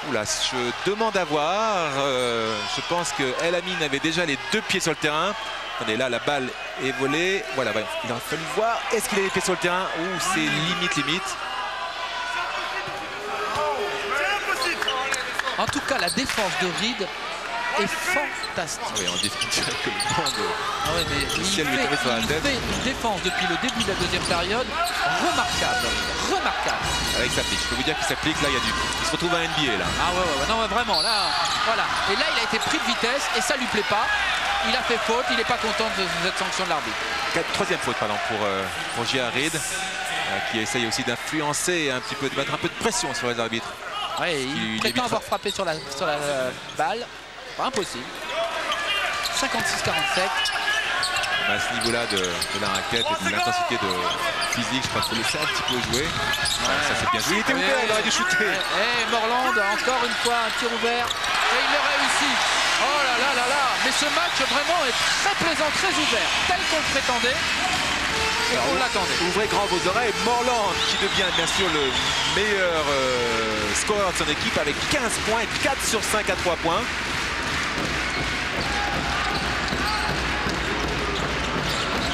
Oula, je demande à voir. Je pense que El Amin avait déjà les 2 pieds sur le terrain. Attendez, là, la balle est volée. Voilà, il aurait fallu voir. Est-ce qu'il a les pieds sur le terrain? Ouh, c'est limite. En tout cas, la défense de Reed est fantastique. Oui, on définitivement que le monde. Ah ouais, mais il fait une défense depuis le début de la deuxième période remarquable. Avec sa pique. Je peux vous dire qu'il s'applique. Là, il se retrouve à NBA là. Ah ouais, non, vraiment, là, voilà. Et là, il a été pris de vitesse et ça lui plaît pas. Il a fait faute, il n'est pas content de cette sanction de l'arbitre. Troisième faute, pardon, pour J.A. Reed, qui essaye aussi d'influencer un petit peu, de mettre un peu de pression sur les arbitres. Ouais, il prétend avoir frappé sur la balle. Pas impossible. 56-47. À ce niveau-là de la raquette et de l'intensité physique, je crois qu'il faut laisser un petit peu jouer. Ça c'est bien joué. Il était ouvert, il aurait dû shooter. Et Morland, encore une fois, un tir ouvert. Et il le réussit. Oh là là là là. Mais ce match vraiment est très plaisant, très ouvert. Tel qu'on le prétendait. Et qu'on l'attendait. Ouvrez grand vos oreilles. Morland qui devient bien sûr le meilleur scoreur de son équipe avec 15 points, 4 sur 5 à 3 points.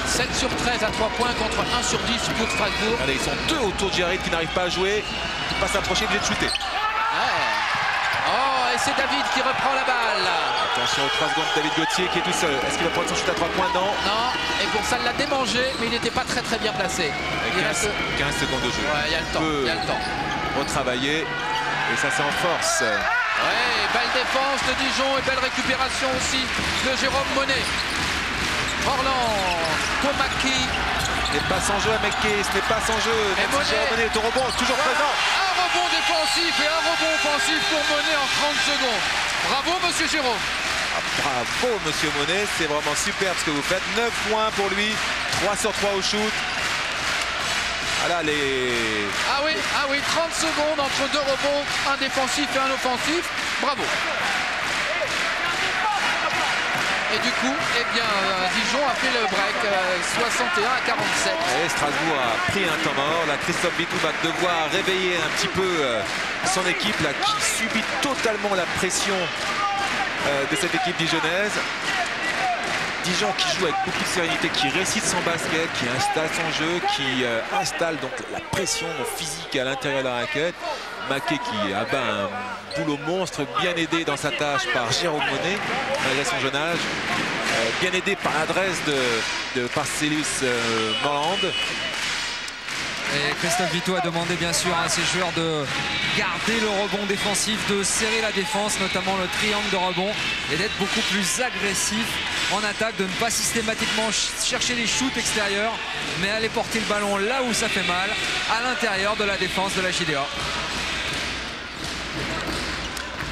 7 sur 13 à 3 points contre 1 sur 10 pour Strasbourg. Allez, ils sont 2 autour de Jared qui n'arrivent pas à jouer. Qui passe s'approcher, obligé de shooter. Ouais. Oh, et c'est David qui reprend la balle. Attention aux 3 secondes, David Gauthier qui est tout seul. Est-ce qu'il va prendre son shoot à 3 points? Non. Non, et pour ça, il l'a démangé, mais il n'était pas très bien placé. 15 secondes de jeu. Ouais, il y a le temps. Retravailler. Et ça, c'est en force. Ouais, belle défense de Dijon et belle récupération aussi de Jérôme Monet. Morland pour Maki. Ce n'est pas sans jeu à Mekké, ce n'est pas sans jeu. Jérôme Monet est au rebond, toujours présent. Un rebond défensif et un rebond offensif pour Monet en 30 secondes. Bravo, monsieur Jérôme. Bravo, monsieur Monet, c'est vraiment superbe ce que vous faites. 9 points pour lui, 3 sur 3 au shoot. Voilà les... Ah oui, 30 secondes entre 2 rebonds, un défensif et un offensif. Bravo. Et du coup, eh bien, Dijon a fait le break, 61-47. Et Strasbourg a pris un temps mort. Là, Christophe Bitou va devoir réveiller un petit peu son équipe là, qui subit totalement la pression de cette équipe dijonnaise. Dijon qui joue avec beaucoup de sérénité, qui récite son basket, qui installe son jeu, qui installe donc la pression physique à l'intérieur de la raquette. Maquet qui abat un boulot monstre, bien aidé dans sa tâche par Jérôme Monet, malgré son jeune âge. Bien aidé par l'adresse de Parcellus Morland. Et Christophe Vito a demandé bien sûr à ses joueurs de garder le rebond défensif, de serrer la défense, notamment le triangle de rebond, et d'être beaucoup plus agressif en attaque, de ne pas systématiquement chercher les shoots extérieurs, mais aller porter le ballon là où ça fait mal, à l'intérieur de la défense de la JDA.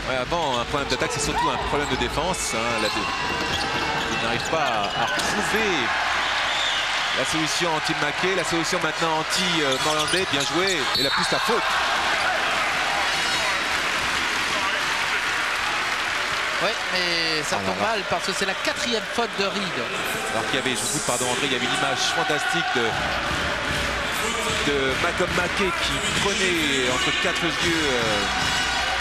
Ouais, avant, un problème d'attaque, c'est surtout un problème de défense. Hein, il n'arrive pas à retrouver la solution anti-Maquet, la solution maintenant anti-Morlandais. Bien joué. Et la plus la faute. Oui, mais ça tombe mal parce que c'est la 4e faute de Reed. Alors qu'il y avait, je vous pardon André, il y avait une image fantastique de Malcolm Maquet qui prenait entre 4 yeux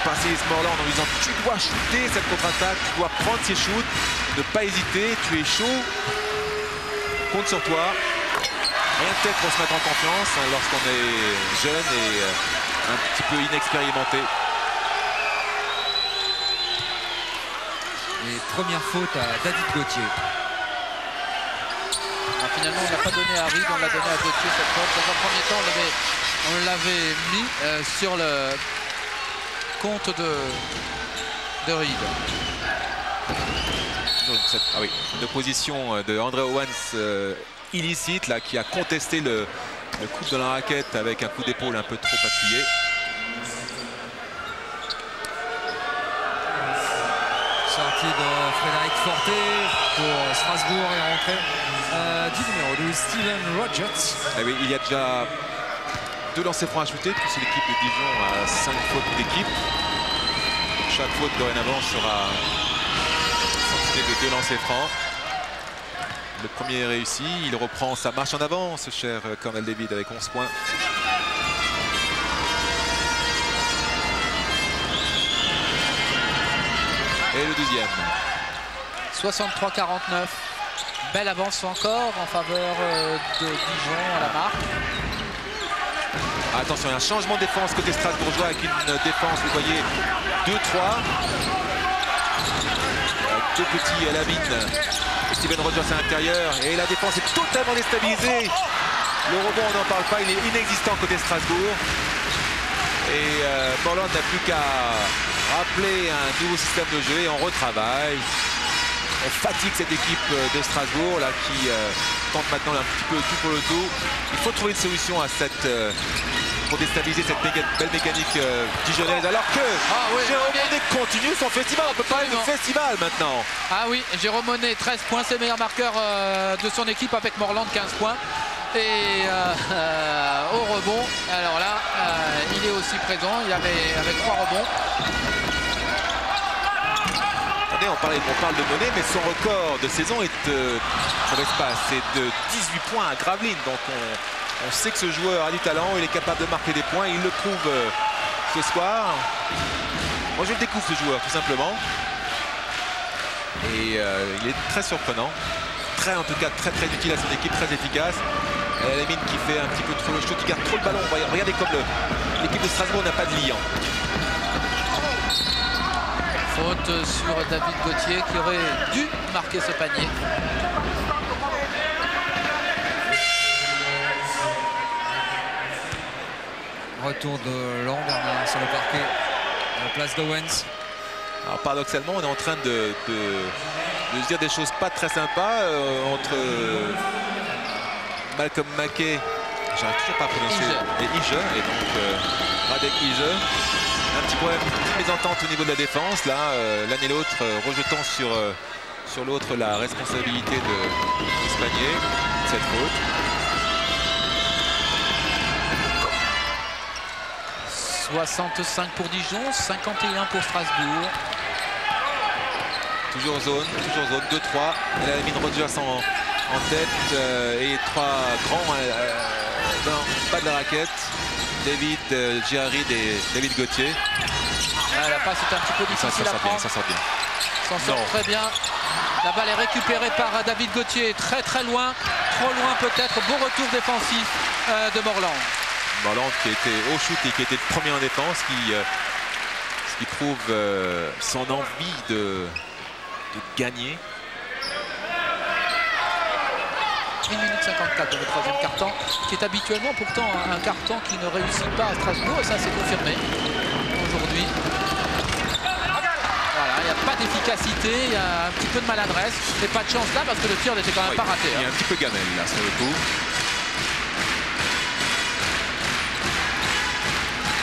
Parcellus Morland en lui disant tu dois shooter cette contre-attaque, tu dois prendre ses shoots, ne pas hésiter, tu es chaud, compte sur toi. Rien de tel pour se mettre en confiance hein, lorsqu'on est jeune et un petit peu inexpérimenté. Et première faute à David Gauthier. Ah, finalement, on ne l'a pas donné à Reed, on l'a donné à Gauthier cette faute. Dans un premier temps, on l'avait mis sur le compte de Reed. Ah oui, une opposition de André Owens illicite là, qui a contesté le coup de la raquette avec un coup d'épaule un peu trop appuyé. Sortie de Frédéric Forté pour Strasbourg et rentrée du numéro 12, Steven Rogers. Ah oui, il y a déjà 2 lancers francs à shooter, puisque l'équipe de Dijon a 5 fautes d'équipe. Chaque faute dorénavant sera sanctionnée de 2 lancers francs. Le premier est réussi, il reprend sa marche en avant, ce cher Cornel David, avec 11 points. le 12e. 63-49. Belle avance encore en faveur de Dijon à la marque. Attention, il y a un changement de défense côté strasbourgeois avec une défense, vous voyez, 2-3. Deux petits Lamine et Steven Rogers à l'intérieur. Et la défense est totalement déstabilisée. Le rebond, on n'en parle pas, il est inexistant côté Strasbourg. Et Morland n'a plus qu'à rappeler un nouveau système de jeu et on retravaille. On fatigue cette équipe de Strasbourg là qui tente maintenant un petit peu tout pour le tout. Il faut trouver une solution à cette pour déstabiliser cette belle mécanique dijonnaise alors que Jérôme Monet continue son festival. On peut parler de festival maintenant. Ah oui, Jérôme Monet 13 points, c'est le meilleur marqueur de son équipe avec Morland 15 points. Et au rebond, alors là, il est aussi présent, il avait avec 3 rebonds. Attendez, on parle de Monet, mais son record de saison est c'est de 18 points à Gravelines. Donc on sait que ce joueur a du talent, il est capable de marquer des points, il le prouve ce soir. Moi je le découvre ce joueur tout simplement. Et il est très surprenant. En tout cas très utile à son équipe, très efficace. Lamine qui fait un petit peu trop le shoot, qui garde trop le ballon. Regardez comme l'équipe de Strasbourg n'a pas de liant. Faute sur David Gauthier qui aurait dû marquer ce panier. Retour de Laurent Bernard sur le parquet à la place d'Owens. Alors paradoxalement, on est en train de se dire des choses pas très sympas entre Malcolm Mackay, j'arrive toujours pas à prononcer, et Ige, et donc Radek Ige. Un petit problème, une petite mésentente au niveau de la défense. Là, l'un et l'autre rejetant sur l'autre la responsabilité de ce panier, de cette faute. 65 pour Dijon, 51 pour Strasbourg. Toujours zone, 2-3. Et là, Lamine Rogers en tête et 3 grands bas de la raquette. David Gérard et David Gauthier. Ah, la passe est un petit peu difficile à prendre. Ça sort bien. S'en sort très bien. La balle est récupérée par David Gauthier. Très loin. Trop loin peut-être. Beau retour défensif de Morland. Morland qui était au shoot et qui était le premier en défense. Ce qui prouve son envie de gagner. 1 minute 54 dans le troisième carton, qui est habituellement pourtant un carton qui ne réussit pas à Strasbourg, et ça c'est confirmé aujourd'hui. Voilà, il n'y a pas d'efficacité, il y a un petit peu de maladresse, mais pas de chance là parce que le tir n'était quand même pas raté. Il y a un petit peu gamelle là sur le coup.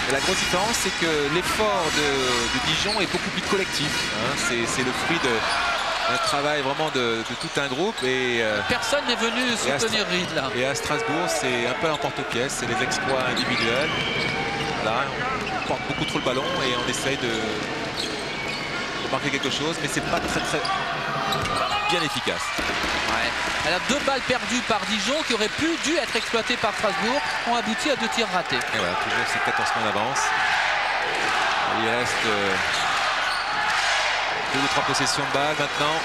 Et la grosse différence, c'est que l'effort de Dijon est beaucoup plus collectif. Hein. C'est le fruit un travail vraiment de tout un groupe et personne n'est venu soutenir Reed là. Et à Strasbourg, c'est un peu l'emporte-pièce, c'est les exploits individuels. Là, on porte beaucoup trop le ballon et on essaye de marquer quelque chose, mais c'est pas très bien efficace. Ouais. Alors 2 balles perdues par Dijon qui auraient dû être exploitées par Strasbourg ont abouti à 2 tirs ratés. Et voilà, toujours ces 14 points d'avance. Il reste 2 ou 3 possessions de balles maintenant.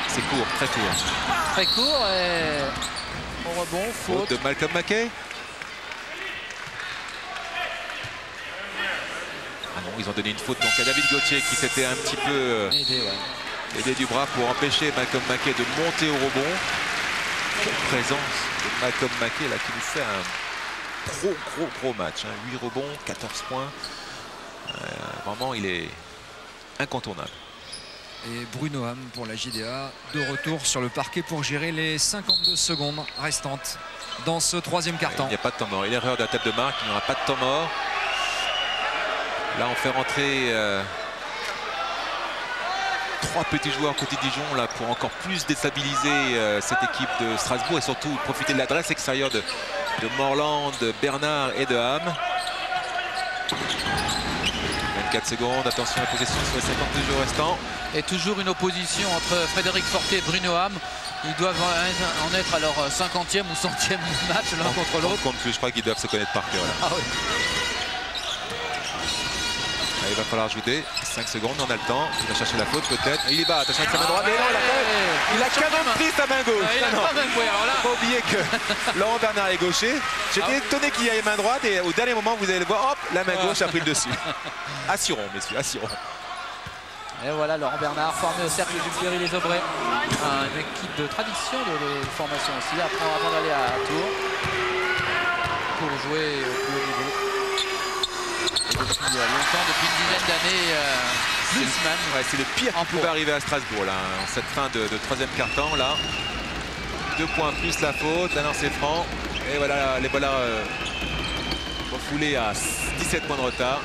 C'est court, très court. Très court et au rebond, faute de Malcolm Mackay. Ah non, ils ont donné une faute donc à David Gauthier qui s'était un petit peu aidé du bras pour empêcher Malcolm Mackay de monter au rebond. Quelle présence de Malcolm Mackay là qui nous fait un gros match, hein. 8 rebonds, 14 points. Vraiment, il est incontournable. Et Bruno Ham pour la JDA, de retour sur le parquet pour gérer les 52 secondes restantes dans ce troisième quart-temps. Il n'y a pas de temps mort. L'erreur de la tête de marque, il n'y aura pas de temps mort. Là, on fait rentrer 3 petits joueurs côté Dijon là, pour encore plus déstabiliser cette équipe de Strasbourg et surtout profiter de l'adresse extérieure de Morland, de Bernard et de Ham. 24 secondes, attention à la possession sur les 52 jours restants. Et toujours une opposition entre Frédéric Forté et Bruno Ham. Ils doivent en être à leur 50e ou 100e match l'un contre l'autre. Compte plus, je crois qu'ils doivent se connaître par cœur. Ah oui. Il va falloir ajouter 5 secondes, on a le temps. Il va chercher la faute peut-être. Il y va, attention avec sa main droite. Mais non, il a quand même pris sa main gauche. Il a quand même, oui, alors là... Faut pas oublier que Laurent Bernard est gaucher. J'étais étonné qu'il y ait main droite et au dernier moment, vous allez le voir, hop, la main gauche a pris le dessus. Assurons, messieurs, assurons. Et voilà Laurent Bernard formé au cercle du Fleury-les-Aubrais. Une équipe de tradition de formation aussi, avant d'aller à Tours pour jouer au plus haut niveau. Et depuis longtemps, depuis une dizaine d'années, plus même. Ouais, c'est le pire qui pouvait arriver à Strasbourg là, cette fin de troisième quart-temps là. 2 points plus la faute, un lancer franc. Et voilà, les voilà refoulés à 17 points de retard.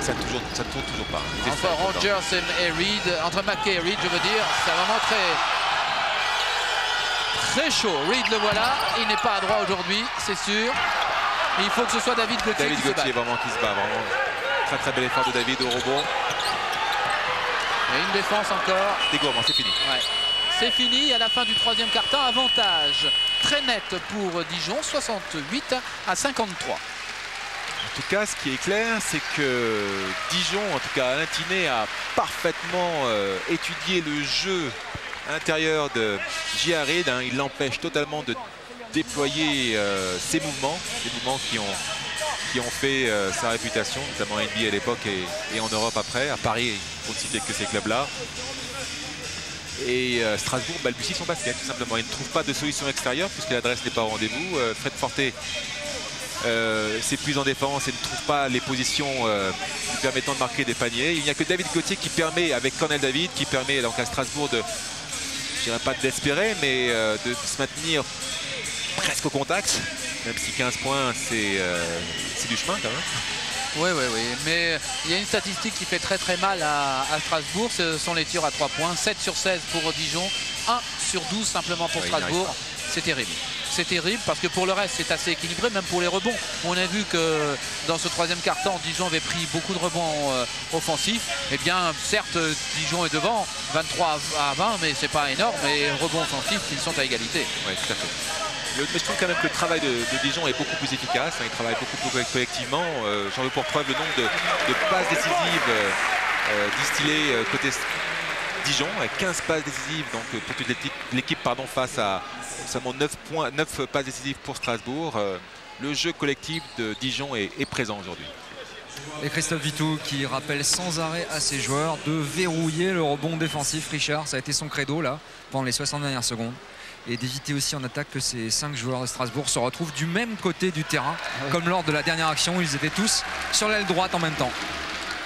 Ça tourne toujours pas. Entre Rogers et Reed, entre McKay et Reed, je veux dire, c'est vraiment très chaud. Reed le voilà, il n'est pas à droit aujourd'hui, c'est sûr. Il faut que ce soit David Gauthier qui se bat. Vraiment qui se bat, vraiment. Très bel effort de David au rebond. Et une défense encore. C'est gourmand, c'est fini. Ouais. C'est fini à la fin du troisième quart-temps. Avantage très net pour Dijon, 68 à 53. En tout cas, ce qui est clair, c'est que Dijon, en tout cas Alain Tiné, a parfaitement étudié le jeu intérieur de J.A. Reed. Il l'empêche totalement de déployer ses mouvements, des mouvements qui ont fait sa réputation, notamment en NBA à l'époque et en Europe après. À Paris, il faut ne citer que ces clubs-là. Et Strasbourg balbutie son basket, tout simplement. Il ne trouve pas de solution extérieure puisque l'adresse n'est pas au rendez-vous. Fred Forté s'épuise en défense et ne trouve pas les positions lui permettant de marquer des paniers. Il n'y a que David Gauthier qui permet, avec Cornel David, qui permet donc à Strasbourg de, je dirais pas d'espérer, mais de se maintenir presque au contact, même si 15 points c'est du chemin quand même. Oui, mais il y a une statistique qui fait très mal à Strasbourg, ce sont les tirs à 3 points, 7 sur 16 pour Dijon, 1 sur 12 simplement pour Strasbourg. C'est terrible. C'est terrible parce que pour le reste c'est assez équilibré, même pour les rebonds. On a vu que dans ce troisième quart-temps, Dijon avait pris beaucoup de rebonds offensifs. Eh bien, certes, Dijon est devant, 23 à 20, mais c'est pas énorme. Et rebonds offensifs, ils sont à égalité. Oui, tout à fait. Mais je trouve quand même que le travail de Dijon est beaucoup plus efficace. Il travaille beaucoup plus collectivement. J'en veux pour preuve le nombre de passes décisives distillées côté Dijon, avec 15 passes décisives donc, pour toute l'équipe face à seulement 9 passes décisives pour Strasbourg. Le jeu collectif de Dijon est présent aujourd'hui. Et Christophe Vitou qui rappelle sans arrêt à ses joueurs de verrouiller le rebond défensif. Richard, ça a été son credo là pendant les 60 dernières secondes. Et d'éviter aussi en attaque que ces 5 joueurs de Strasbourg se retrouvent du même côté du terrain, comme lors de la dernière action où ils étaient tous sur l'aile droite en même temps.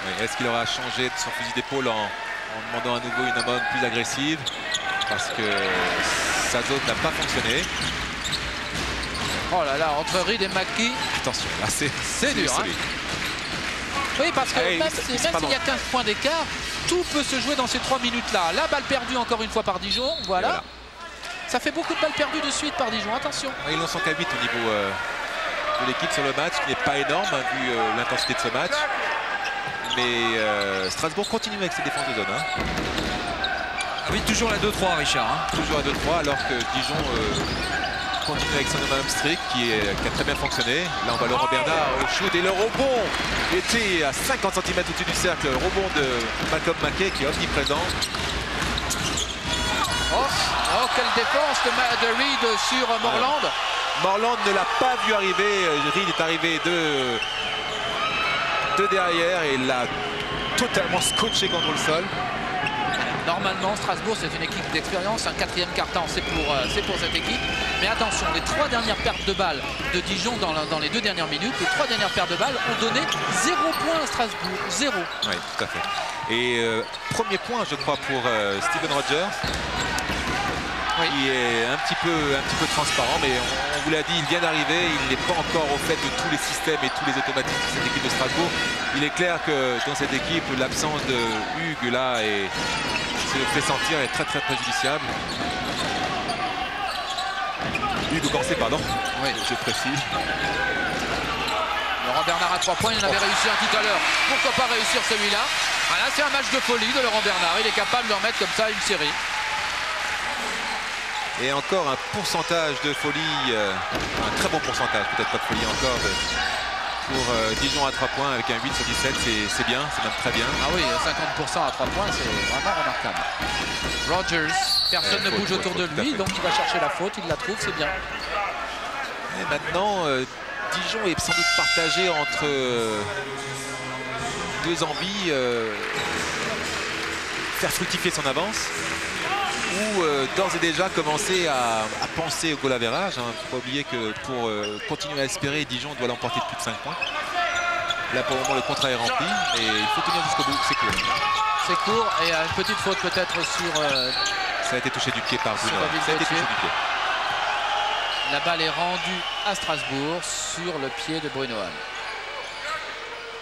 Oui, est-ce qu'il aura changé de son fusil d'épaule en demandant à nouveau une amende plus agressive? Parce que sa zone n'a pas fonctionné. Oh là là, entre Reed et McKay. Attention, là c'est dur. Hein. Oui, parce que même s'il y a 15 points d'écart, tout peut se jouer dans ces 3 minutes-là. La balle perdue encore une fois par Dijon. Voilà. Ça fait beaucoup de balles perdues de suite par Dijon, attention. Ils n'en sont qu'à 8 au niveau de l'équipe sur le match, qui n'est pas énorme vu l'intensité de ce match. Mais Strasbourg continue avec ses défenses de zone. Hein. Ah oui, toujours la 2-3, Richard. Hein. Toujours la 2-3, alors que Dijon continue avec son homme strict qui a très bien fonctionné. Là, on va Laurent Bernard au shoot et le rebond était à 50 cm au-dessus du cercle. Le rebond de Malcolm McKay qui est omniprésent. Oh, quelle défense de Reed sur Morland. Morland ne l'a pas vu arriver. Reed est arrivé de derrière et l'a totalement scotché contre le sol. Normalement, Strasbourg, c'est une équipe d'expérience. Un 4e quart-temps, c'est pour cette équipe. Mais attention, les 3 dernières pertes de balles de Dijon dans les 2 dernières minutes, les 3 dernières pertes de balles ont donné 0 point à Strasbourg. 0. Oui, tout à fait. Et premier point, je crois, pour Steven Rogers. Qui est un petit peu transparent, mais on vous l'a dit, il vient d'arriver, il n'est pas encore au fait de tous les systèmes et tous les automatismes de cette équipe de Strasbourg. Il est clair que dans cette équipe, l'absence de Hugues là se fait sentir, est très préjudiciable. Hugues Corset, pardon, je précise. Laurent Bernard à 3 points, il en avait réussi un tout à l'heure. Pourquoi pas réussir celui-là? Voilà, c'est un match de folie de Laurent Bernard, il est capable de remettre comme ça une série. Et encore un pourcentage de folie, un très bon pourcentage, peut-être pas de folie encore, pour Dijon à 3 points avec un 8 sur 17, c'est bien, c'est même très bien. Ah oui, 50% à 3 points, c'est vraiment remarquable. Rogers, personne ne bouge autour de lui, donc il va chercher la faute, il la trouve, c'est bien. Et maintenant, Dijon est sans doute partagé entre deux envies, faire fructifier son avance ou d'ores et déjà commencer à penser au goal average. Il ne faut pas oublier que pour continuer à espérer, Dijon doit l'emporter de plus de 5 points. Là pour le moment le contrat est rempli et il faut tenir jusqu'au bout, c'est court. C'est court et une petite faute peut-être sur... ça a été touché du pied par Bruno. Ça a été touché du pied. La balle est rendue à Strasbourg sur le pied de Bruno Hamm.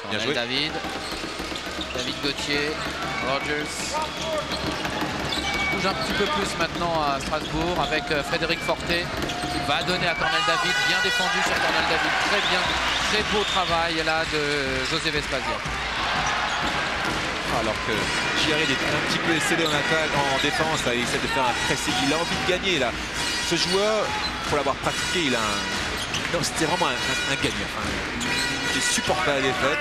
Bien joué. David Gauthier, Rogers. Bouge un petit peu plus maintenant à Strasbourg avec Frédéric Forté qui va donner à Cornel David, bien défendu sur Cornel David, très bien, très beau travail là de José Vespasien. Alors que Giarid est un petit peu excellé en attaque, en défense, là, il essaie de faire un pressing, il a envie de gagner là. Ce joueur, pour l'avoir pratiqué, il a un... Non, c'était vraiment un gagnant. Enfin, il supporte pas la défaite.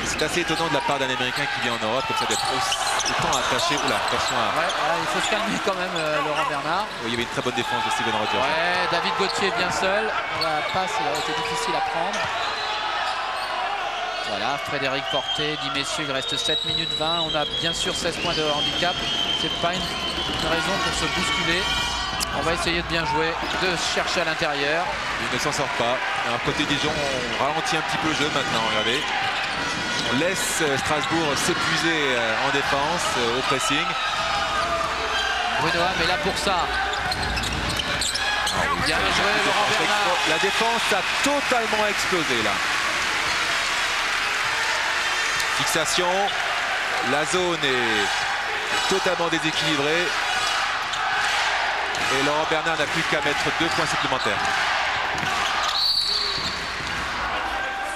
C'est assez étonnant de la part d'un Américain qui vient en Europe, comme ça d'être autant attaché. Oula, attention à... Ouais, il faut se calmer quand même, Laurent Bernard. Oui, il y avait une très bonne défense de Steven Rogers. Ouais, David Gauthier bien seul. La passe a été difficile à prendre. Voilà, Frédéric Forté dit messieurs, il reste 7 minutes 20. On a bien sûr 16 points de handicap. C'est pas une raison pour se bousculer. On va essayer de bien jouer, de chercher à l'intérieur. Il ne s'en sort pas. Alors côté Dijon, on ralentit un petit peu le jeu maintenant, regardez. On laisse Strasbourg s'épuiser en défense, au pressing. Bruno Hamm est là pour ça. Bien joué Laurent Bernard. La défense a totalement explosé là. Fixation. La zone est totalement déséquilibrée. Et Laurent Bernard n'a plus qu'à mettre 2 points supplémentaires.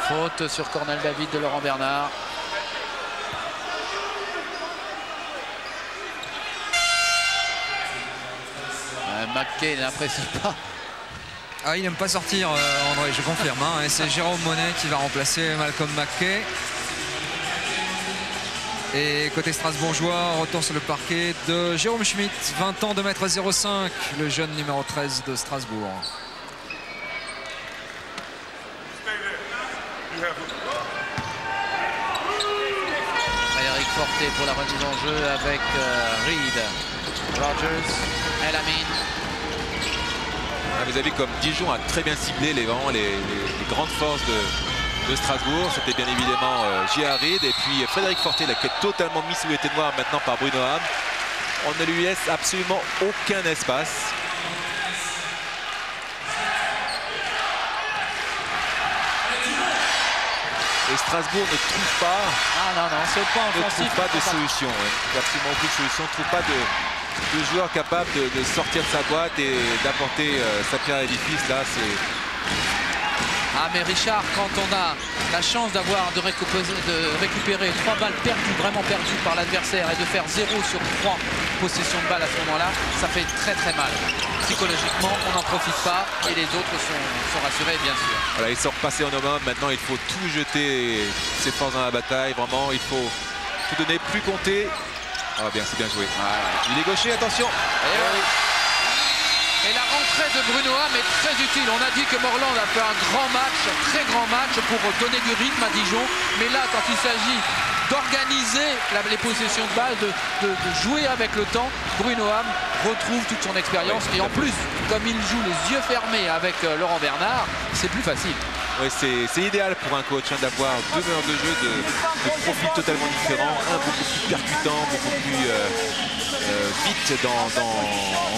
Faute sur Cornel David de Laurent Bernard. McKay n'apprécie pas. Ah, il n'aime pas sortir, André, je confirme. Hein, et c'est Jérôme Monet qui va remplacer Malcolm McKay. Et côté strasbourgeois, retour sur le parquet de Jérôme Schmitt, 20 ans, 2,05 m, le jeune numéro 13 de Strasbourg. Frédéric Forté pour la remise en jeu avec Reed, Rogers, El Amin. Vous avez vu comme Dijon a très bien ciblé les grandes forces de Strasbourg. C'était bien évidemment Giarid et puis Frédéric Forté là, qui est totalement mis sous les témoins maintenant par Bruno Hamm. On ne lui laisse absolument aucun espace. Et Strasbourg ne trouve pas, c'est le point offensif. ne trouve pas de solution. Ouais. Absolument aucune solution. Ne trouve pas de joueur capable de sortir de sa boîte et d'apporter sa pierre à l'édifice. Là, c'est... Ah mais Richard, quand on a la chance de récupérer 3 balles perdues, vraiment perdues par l'adversaire et de faire 0 sur 3 possessions de balles à ce moment-là, ça fait très très mal. Psychologiquement, on n'en profite pas et les autres sont rassurés bien sûr. Voilà, ils sont repassés en homme. Maintenant, il faut tout jeter ses forces dans la bataille. Vraiment, il faut tout donner, plus compter. Ah bien, c'est bien joué. Voilà. Il est gaucher, attention. Et la rentrée de Bruno Hamm est très utile. On a dit que Morland a fait un grand match, très grand match pour donner du rythme à Dijon. Mais là, quand il s'agit d'organiser les possessions de balles, de jouer avec le temps, Bruno Hamm retrouve toute son expérience. Et en plus, comme il joue les yeux fermés avec Laurent Bernard, c'est plus facile. Oui, c'est idéal pour un coach d'avoir 2 meneurs de jeu de profils totalement différents. Un beaucoup plus percutant, beaucoup plus vite en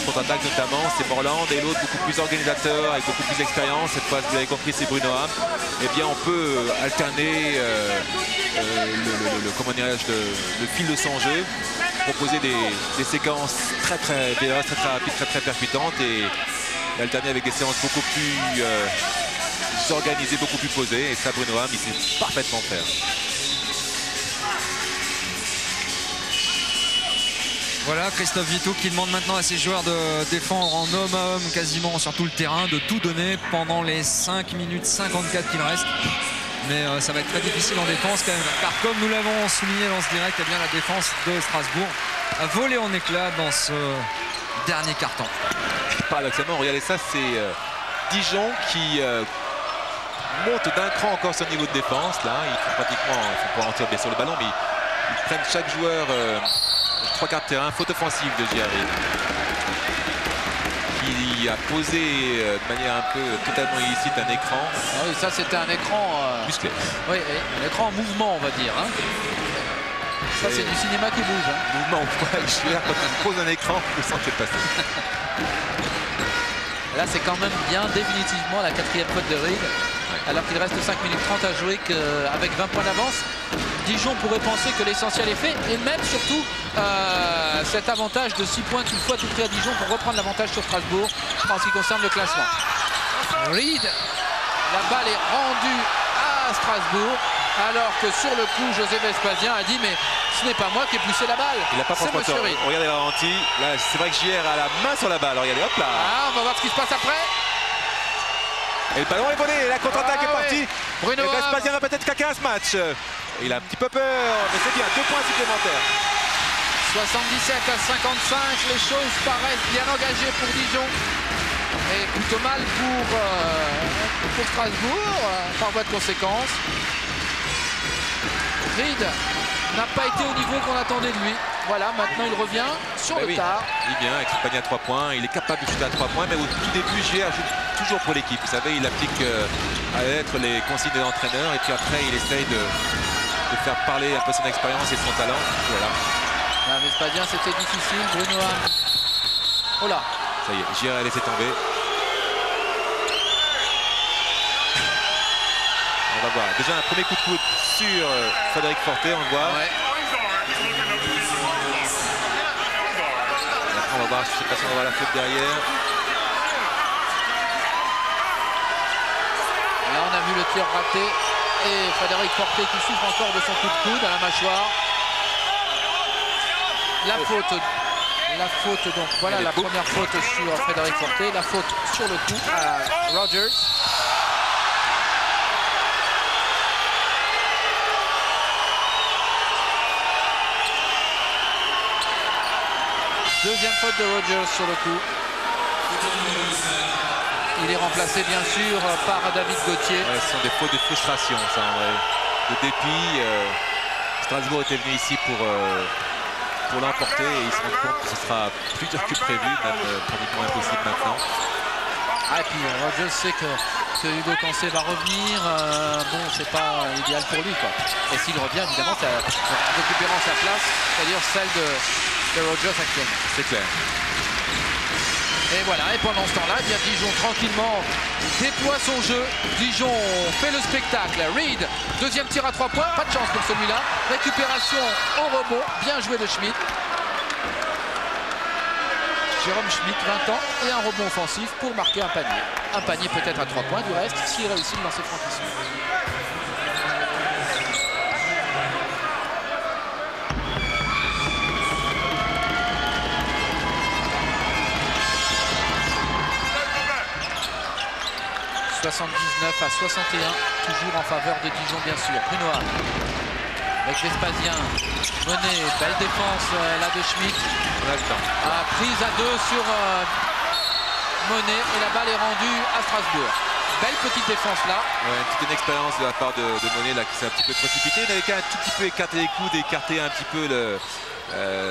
contre-attaque notamment, c'est Morland, et l'autre beaucoup plus organisateur avec beaucoup plus d'expérience. Cette fois, vous l'avez compris, c'est Bruno Hamm. Eh bien, on peut alterner le fil de son jeu, proposer des séquences très véloces, très rapides, très percutantes et alterner avec des séances beaucoup plus organisées, beaucoup plus posées. Et ça, Bruno Hamm, il sait parfaitement faire. Voilà, Christophe Vitou qui demande maintenant à ses joueurs de défendre en homme à homme quasiment sur tout le terrain, de tout donner pendant les 5 minutes 54 qu'il reste. Mais ça va être très difficile en défense quand même, car comme nous l'avons souligné dans ce direct, eh bien, la défense de Strasbourg a volé en éclats dans ce dernier quart-temps. Paradoxalement, regardez ça, c'est Dijon qui monte d'un cran encore son niveau de défense. Là, ils font pratiquement, ils font pas rentrer bien sur le ballon, mais ils prennent chaque joueur 3 quarts de terrain, faute offensive de Giarri, qui a posé de manière un peu totalement illicite un écran. Ah oui, ça c'était un écran musclé. Oui, un écran en mouvement, on va dire. Hein. Ça c'est du cinéma qui bouge. Hein. Mouvement au poil, quand il pose un écran, vous sentez passer. Là c'est quand même bien définitivement la 4e faute de Reed. Alors qu'il reste 5 minutes 30 à jouer, qu'avec 20 points d'avance, Dijon pourrait penser que l'essentiel est fait, et même surtout cet avantage de 6 points qu'il faut à tout prix à Dijon pour reprendre l'avantage sur Strasbourg en ce qui concerne le classement. Reed, la balle est rendue à Strasbourg, alors que sur le coup José Vespasien a dit mais ce n'est pas moi qui ai poussé la balle, c'est Monsieur Reed. Regardez le ralenti, là c'est vrai que JR a la main sur la balle, regardez, hop là. Ah, on va voir ce qui se passe après. Et le ballon est volé, la contre-attaque est partie. Bruno Vespasien va peut-être claquer à ce match. Il a un petit peu peur, mais c'est bien, 2 points supplémentaires. 77 à 55, les choses paraissent bien engagées pour Dijon. Et plutôt mal pour Strasbourg, par voie de conséquence. Reed n'a pas été au niveau qu'on attendait de lui. Voilà, maintenant il revient sur le tard. Il vient avec Panier à 3 points, il est capable de shooter à 3 points, mais au tout début, JR joue toujours pour l'équipe. Vous savez, il applique à être les consignes de l'entraîneur, et puis après, il essaye de faire parler un peu son expérience et son talent. Voilà. Vespasien, c'était difficile. Bruno Ham. Oh là. Ça y est, JR a laissé tomber. On va voir. Déjà un premier coup de coude sur Frédéric Forté, on le voit. Ouais. Après, on va voir, je ne sais pas si on va voir la faute derrière. Là, on a vu le tir raté. Et Frédéric Forté qui souffre encore de son coup de coude à la mâchoire. La faute, donc voilà la première faute sur Frédéric Forté. La faute sur le coup à Rogers. Deuxième faute de Rogers sur le coup. Il est remplacé bien sûr par David Gauthier. Ouais, ce sont des fautes de frustration, ça, en vrai. De dépit. Strasbourg était venu ici pour l'emporter et il se rend compte que ce sera plus dur que prévu, même pratiquement impossible maintenant. Ah, et puis Rogers sait que Hugo Cancé va revenir. Bon, c'est pas idéal pour lui, quoi. Et s'il revient, évidemment, c'est en récupérant sa place, c'est-à-dire celle de Rogers actuellement. C'est clair. Et voilà, et pendant ce temps-là, bien Dijon tranquillement déploie son jeu. Dijon fait le spectacle. Reed, deuxième tir à 3 points, pas de chance pour celui-là. Récupération au rebond, bien joué de Schmitt. Jérôme Schmitt, 20 ans, et un rebond offensif pour marquer un panier. Un panier peut-être à 3 points du reste, s'il réussit le lancer franchissement. « 79 à 61, toujours en faveur de Dijon, bien sûr. Bruno Ham, avec Vespasien, Monet, belle défense là de Schmitt. On a le temps. Prise à 2 sur Monet, et la balle est rendue à Strasbourg. Belle petite défense là. Ouais, toute une expérience de la part de Monet là, qui s'est un petit peu précipité. Il n'avait qu'à un tout petit peu écarter les coudes, écarter un petit peu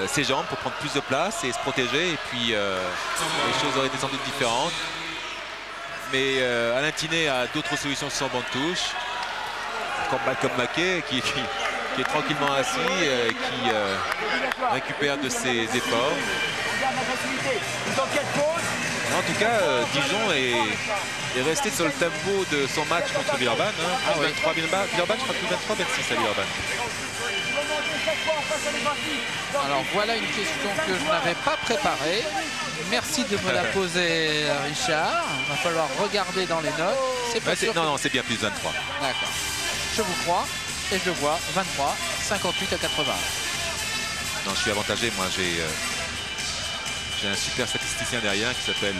ses jambes pour prendre plus de place et se protéger. Et puis les choses auraient été sans doute différentes. Mais Alain Tinet a d'autres solutions sur son banc de touche. Comme Malcolm Mackay qui est tranquillement assis, qui récupère de ses efforts. En tout cas, Dijon est resté sur le tempo de son match contre Villeurbanne. Hein. 23 Villeurbanne, je crois que 23-26 à Villeurbanne. Alors voilà une question que je n'avais pas préparée. Merci de me la poser, Richard. Il va falloir regarder dans les notes. C'est pas sûr. Non, c'est bien plus 23. D'accord. Je vous crois. Et je vois 23, 58 à 80. Non, je suis avantagé. Moi, J'ai un super statisticien derrière qui s'appelle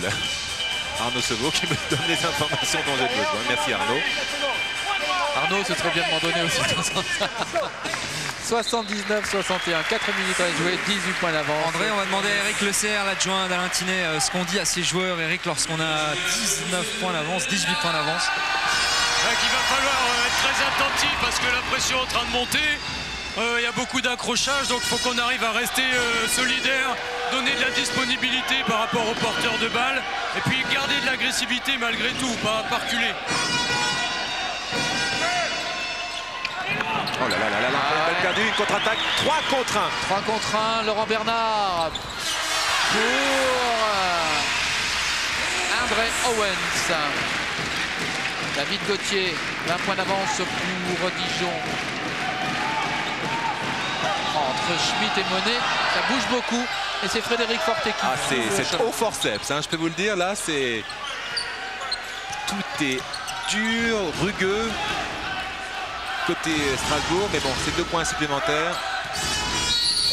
Arnaud Sevaux qui me donne les informations dont j'ai besoin. Merci Arnaud. Arnaud, ce serait bien de m'en donner aussi. 79-61, 4 minutes à jouer, 18 points d'avance. André, on va demander à Eric Le Serre, l'adjoint d'Alain Tinet, ce qu'on dit à ses joueurs, Eric, lorsqu'on a 19 points d'avance, 18 points d'avance. Il va falloir être très attentif parce que la pression est en train de monter. Il y a beaucoup d'accrochages, donc il faut qu'on arrive à rester solidaire, donner de la disponibilité par rapport aux porteurs de balles et puis garder de l'agressivité malgré tout, pas reculer. Oh là là là là, balle perdue, une contre-attaque, 3 contre 1. 3 contre 1, Laurent Bernard pour André Owens. David Gauthier, 20 points d'avance pour Dijon. Entre Schmitt et Monet, ça bouge beaucoup. Et c'est Frédéric Forté qui... Ah, c'est au forceps, hein, je peux vous le dire. Là, c'est... Tout est dur, rugueux. Côté Strasbourg, mais bon, c'est 2 points supplémentaires.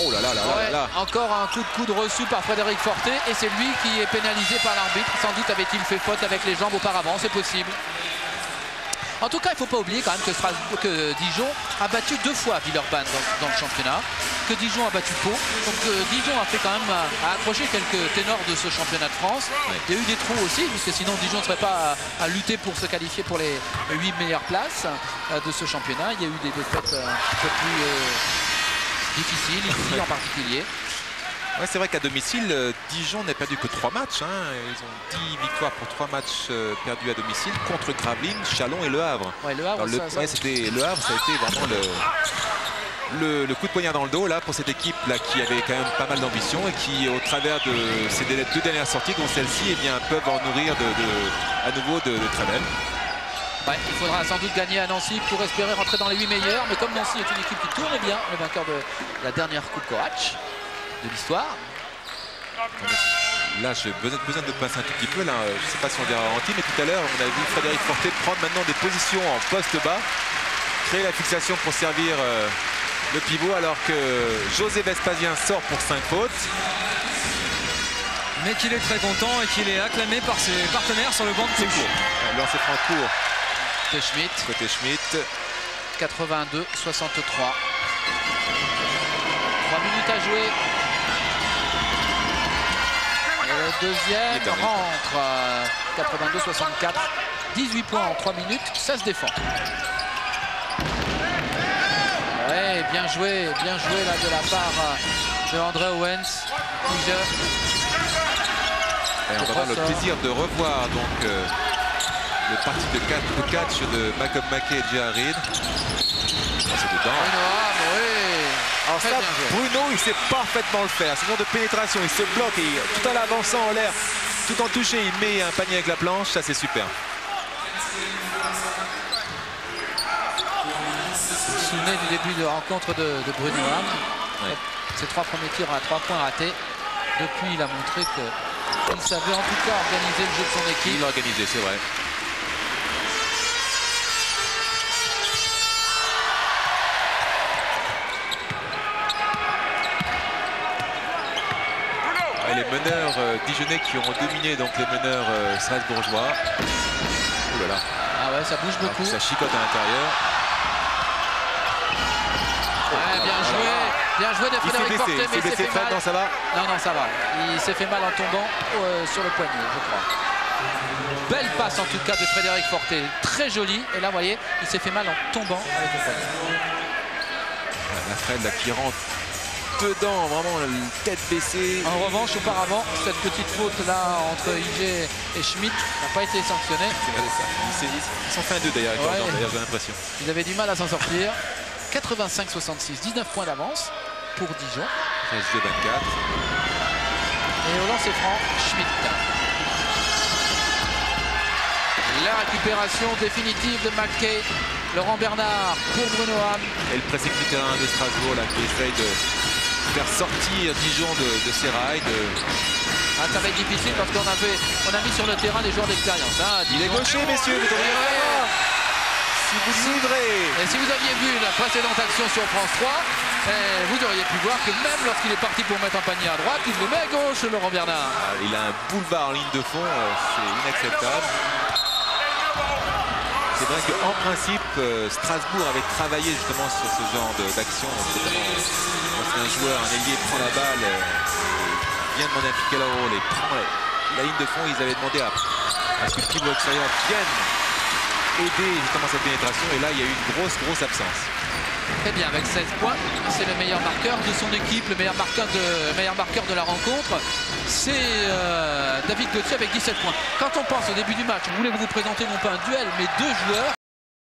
Oh là là là là là. Encore un coup de coude reçu par Frédéric Forté et c'est lui qui est pénalisé par l'arbitre. Sans doute avait-il fait faute avec les jambes auparavant, c'est possible. En tout cas, il ne faut pas oublier quand même que Dijon a battu 2 fois Villeurbanne dans le championnat, que Dijon a battu Pau. Donc Dijon a fait quand même a accroché quelques ténors de ce championnat de France. Ouais. Il y a eu des trous aussi, puisque sinon Dijon ne serait pas à lutter pour se qualifier pour les 8 meilleures places de ce championnat. Il y a eu des défaites un petit peu plus difficiles, ici en particulier. Ouais, c'est vrai qu'à domicile, Dijon n'a perdu que 3 matchs. Hein. Ils ont 10 victoires pour 3 matchs perdus à domicile contre Gravelines, Châlons et Le Havre. Ouais, Le Havre, Le Havre, ça a été vraiment le coup de poignard dans le dos là, pour cette équipe là, qui avait quand même pas mal d'ambition et qui, au travers de ces 2 dernières sorties, dont celle-ci, eh bien, peuvent en nourrir à nouveau de très belles. Ouais, il faudra sans doute gagner à Nancy pour espérer rentrer dans les 8 meilleurs. Mais comme Nancy est une équipe qui tourne bien, le vainqueur de la dernière Coupe Corach de l'histoire. Là, j'ai besoin de passer un tout petit peu. Là, je ne sais pas si on dira ralenti, mais tout à l'heure, on a vu Frédéric Forté prendre maintenant des positions en poste bas, créer la fixation pour servir le pivot, alors que José Vespasien sort pour 5 fautes. Mais qu'il est très content et qu'il est acclamé par ses partenaires sur le banc de touche. Lancé franc court de Schmitt. Côté Schmitt. 82-63. 3 minutes à jouer. Et le deuxième rentre. 82-64. 18 points en 3 minutes. Ça se défend. Ouais, bien joué là de la part de André Owens. Et on va avoir le plaisir de revoir donc le parti de catch de Malcolm Mackey et J.R. Reid. C'est dedans. Alors ça, Bruno, il sait parfaitement le faire. Ce genre de pénétration, il se bloque et tout en avançant en l'air, tout en touchant, il met un panier avec la planche. Ça, c'est super. Vous vous souvenez du début de rencontre de Bruno Ham. Ouais. Ses 3 premiers tirs à 3 points ratés. Depuis, il a montré qu'il savait en tout cas organiser le jeu de son équipe. Il l'a organisé, c'est vrai. Les meneurs dijonnais qui auront dominé donc les meneurs strasbourgeois. Oh là là. Ah ouais, ça bouge beaucoup. Ça chicote à l'intérieur. Ouais, bien joué de Frédéric Forté, mais il s'est fait mal. Non, ça va? Non, ça va. Il s'est fait mal en tombant sur le poignet, je crois. Belle passe en tout cas de Frédéric Forté, très jolie. Et là, vous voyez, il s'est fait mal en tombant avec le poignet. La Fred là qui rentre dedans, vraiment la tête baissée. En revanche, auparavant, cette petite faute là entre IG et Schmitt n'a pas été sanctionnée. Ils sont fait un 2 d'ailleurs, ouais. J'ai l'impression. Ils avaient du mal à s'en sortir. 85-66, 19 points d'avance pour Dijon. Reste 24. Et au lancer franc, Schmitt. La récupération définitive de McKay. Laurent Bernard pour Bruno Ham. Et le pressing du terrain de Strasbourg là, qui essaye de faire sortir Dijon de ses rails. Ah, ça va être difficile parce qu'on a mis sur le terrain des joueurs d'expérience. Hein, il est gaucher, messieurs. Si vous livrez. Et si vous aviez vu la précédente action sur France 3, Et vous auriez pu voir que même lorsqu'il est parti pour mettre un panier à droite, il le met à gauche, Laurent Bernard. Il a un boulevard en ligne de fond, c'est inacceptable. C'est vrai qu'en principe, Strasbourg avait travaillé justement sur ce genre d'action. Lorsqu'un joueur, un ailier prend la balle, vient demander à piquer la rôle et prend la ligne de fond, ils avaient demandé à ce que le pivot extérieur vienne aider justement cette pénétration. Et là, il y a eu une grosse absence. Très bien, avec 16 points, c'est le meilleur marqueur de son équipe, le meilleur marqueur de la rencontre. C'est David Gauthier avec 17 points. Quand on pense au début du match, on voulait vous présenter non pas un duel, mais deux joueurs.